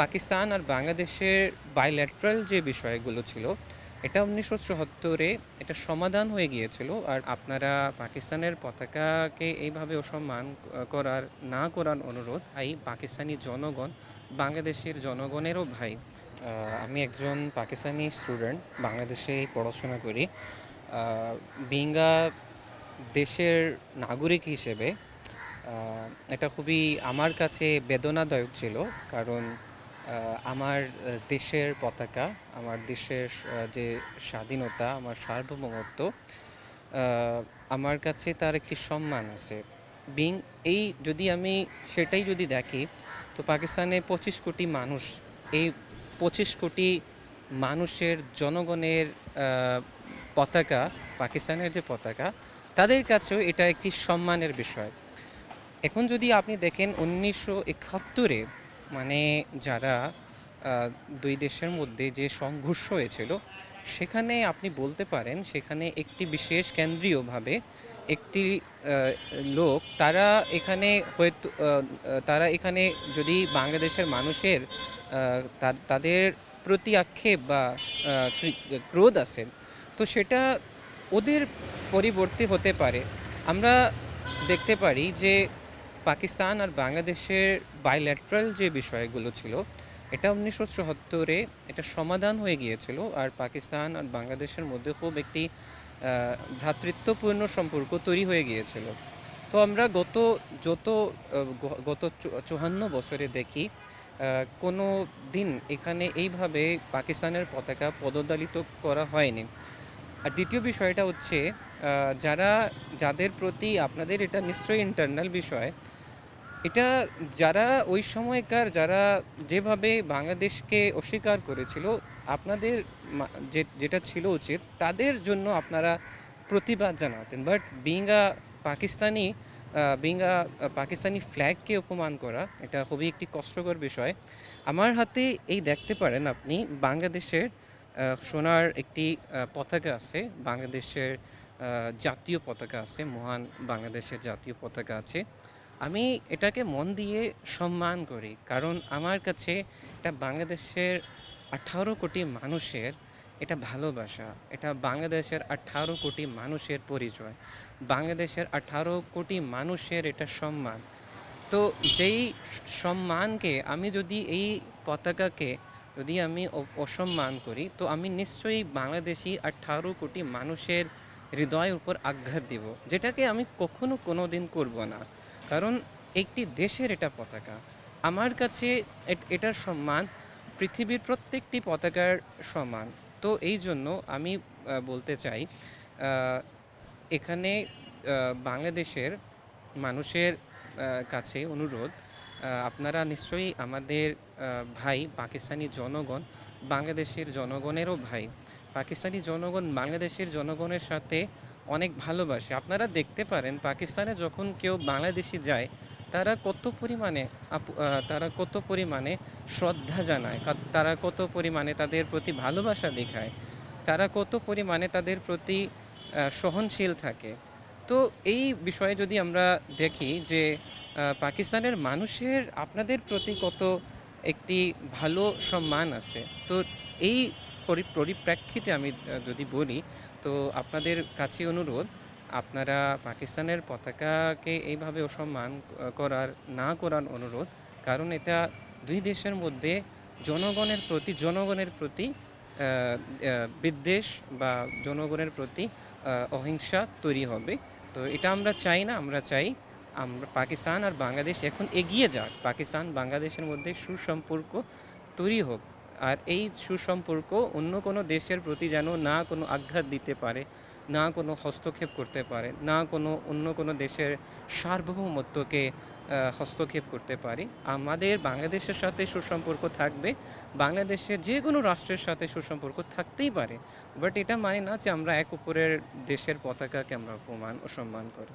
পাকিস্তান আর বাংলাদেশের বাইল্যাট্রাল যে বিষয়গুলো ছিল, এটা ১৯৭৪ এটা সমাধান হয়ে গিয়েছিল। আর আপনারা পাকিস্তানের পতাকাকে এইভাবে অসম্মান করার না করার অনুরোধ পাকিস্তানি জনগণ, বাংলাদেশের জনগণেরও ভাই। আমি একজন পাকিস্তানি স্টুডেন্ট, বাংলাদেশেই পড়াশোনা করি। বিইং আ দেশের নাগরিক হিসেবে এটা খুবই আমার কাছে বেদনাদায়ক ছিল। কারণ আমার দেশের পতাকা, আমার দেশের যে স্বাধীনতা, আমার সার্বভৌমত্ব, আমার কাছে তার একটি সম্মান আছে। বিং এই যদি আমি সেটাই যদি দেখি, তো পাকিস্তানে ২৫ কোটি মানুষ, এই ২৫ কোটি মানুষের জনগণের পতাকা, পাকিস্তানের যে পতাকা, তাদের কাছেও এটা একটি সম্মানের বিষয়। এখন যদি আপনি দেখেন ১৯৭১-এ, মানে যারা দুই দেশের মধ্যে যে সংঘর্ষ হয়েছিল, সেখানে আপনি বলতে পারেন সেখানে একটি বিশেষ কেন্দ্রীয়ভাবে একটি লোক, তারা এখানে হয়তো তারা এখানে যদি বাংলাদেশের মানুষের তাদের প্রতি আক্ষেপ বা ক্রোধ আছে, তো সেটা ওদের পরিবর্তে হতে পারে। আমরা দেখতে পারি যে পাকিস্তান আর বাংলাদেশের বাইল্যাট্রাল যে বিষয়গুলো ছিল, এটা ১৯৭৪-এ এটা সমাধান হয়ে গিয়েছিল। আর পাকিস্তান আর বাংলাদেশের মধ্যে খুব একটি ভ্রাতৃত্বপূর্ণ সম্পর্ক তৈরি হয়ে গিয়েছিল। তো আমরা গত ৫৪ বছরে দেখি কোনো দিন এখানে এইভাবে পাকিস্তানের পতাকা পদদলিত করা হয়নি। আর দ্বিতীয় বিষয়টা হচ্ছে, যাদের প্রতি আপনাদের এটা নিশ্চয়ই ইন্টারনাল বিষয়, এটা যারা ওই সময়কার যারা যেভাবে বাংলাদেশকে অস্বীকার করেছিল, আপনাদের যেটা ছিল উচিত তাদের জন্য আপনারা প্রতিবাদ জানাতেন। But Pakistani being a Pakistani ফ্ল্যাগকে অপমান করা, এটা খুবই একটি কষ্টকর বিষয়। আমার হাতে এই দেখতে পারেন আপনি, বাংলাদেশের সোনার একটি পতাকা আছে, বাংলাদেশের জাতীয় পতাকা আছে, মহান বাংলাদেশের জাতীয় পতাকা আছে। আমি এটাকে মন দিয়ে সম্মান করি, কারণ আমার কাছে এটা বাংলাদেশের ১৮ কোটি মানুষের এটা ভালোবাসা, এটা বাংলাদেশের ১৮ কোটি মানুষের পরিচয়, বাংলাদেশের ১৮ কোটি মানুষের এটা সম্মান। তো যেই সম্মানকে আমি যদি এই পতাকাকে যদি আমি অসম্মান করি, তো আমি নিশ্চয়ই বাংলাদেশি ১৮ কোটি মানুষের হৃদয়ের উপর আঘাত দিব, যেটাকে আমি কখনো কোনো দিন করব না। কারণ একটি দেশের এটা পতাকা, আমার কাছে এটার সম্মান পৃথিবীর প্রত্যেকটি পতাকার সমান। তো এই জন্য আমি বলতে চাই, এখানে বাংলাদেশের মানুষের কাছে অনুরোধ, আপনারা নিশ্চয়ই আমাদের ভাই, পাকিস্তানি জনগণ, বাংলাদেশের জনগণেরও ভাই। পাকিস্তানি জনগণ বাংলাদেশের জনগণের সাথে অনেক ভালোবাসে। আপনারা দেখতে পারেন পাকিস্তানে যখন কেউ বাংলাদেশি যায়, তারা কত পরিমাণে শ্রদ্ধা জানায়, তারা কত পরিমাণে তাদের প্রতি ভালোবাসা দেখায়, তারা কত পরিমাণে তাদের প্রতি সহনশীল থাকে। তো এই বিষয়ে যদি আমরা দেখি যে পাকিস্তানের মানুষের আপনাদের প্রতি কত একটি ভালো সম্মান আছে, তো এই পরিপ্রেক্ষিতে আমি যদি বলি, তো আপনাদের কাছে অনুরোধ, আপনারা পাকিস্তানের পতাকাকে এইভাবে অসম্মান না করার অনুরোধ। কারণ এটা দুই দেশের মধ্যে জনগণের প্রতি বিদ্বেষ বা জনগণের প্রতি অহিংসা তৈরি হবে। তো এটা আমরা চাই না। আমরা চাই পাকিস্তান আর বাংলাদেশ এখন এগিয়ে যাক, পাকিস্তান বাংলাদেশের মধ্যে সুসম্পর্ক তৈরি হোক। আর এই সুসম্পর্ক অন্য কোনো দেশের প্রতি যেন না কোনো আঘাত দিতে পারে, না কোনো হস্তক্ষেপ করতে পারে, না অন্য কোনো দেশের সার্বভৌমত্বকে হস্তক্ষেপ করতে পারে। আমাদের বাংলাদেশের সাথে সুসম্পর্ক থাকবে, বাংলাদেশের যে কোনো রাষ্ট্রের সাথে সুসম্পর্ক থাকতেই পারে। বাট এটা মানে না যে আমরা এক অপরের দেশের পতাকাকে আমরা অপমান ও সম্মান করি।